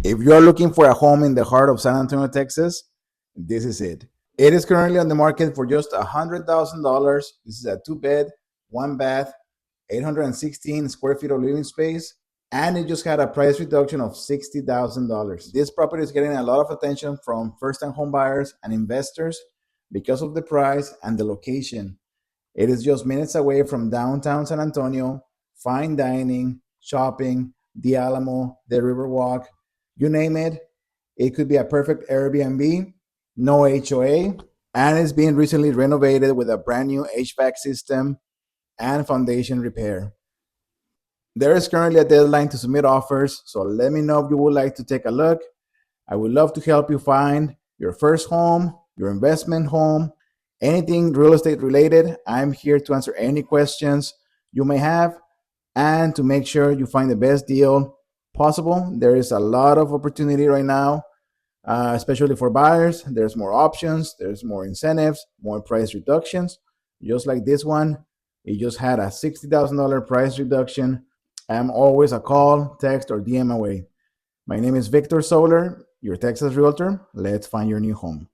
If you're looking for a home in the heart of San Antonio, Texas, this is it. It is currently on the market for just $100,000. This is a 2-bed, 1-bath, 816 square feet of living space, and it just had a price reduction of $60,000. This property is getting a lot of attention from first-time home buyers and investors because of the price and the location. It is just minutes away from downtown San Antonio, fine dining, shopping, the Alamo, the Riverwalk, you name it. It could be a perfect Airbnb, no HOA, and it's being recently renovated with a brand new HVAC system and foundation repair. There is currently a deadline to submit offers, so let me know if you would like to take a look. I would love to help you find your first home, your investment home, anything real estate related. I'm here to answer any questions you may have and to make sure you find the best deal possible. There is a lot of opportunity right now, especially for buyers. There's more options, there's more incentives, more price reductions. Just like this one, it just had a $60,000 price reduction. I'm always a call, text, or DM away. My name is Victor Soler, your Texas Realtor. Let's find your new home.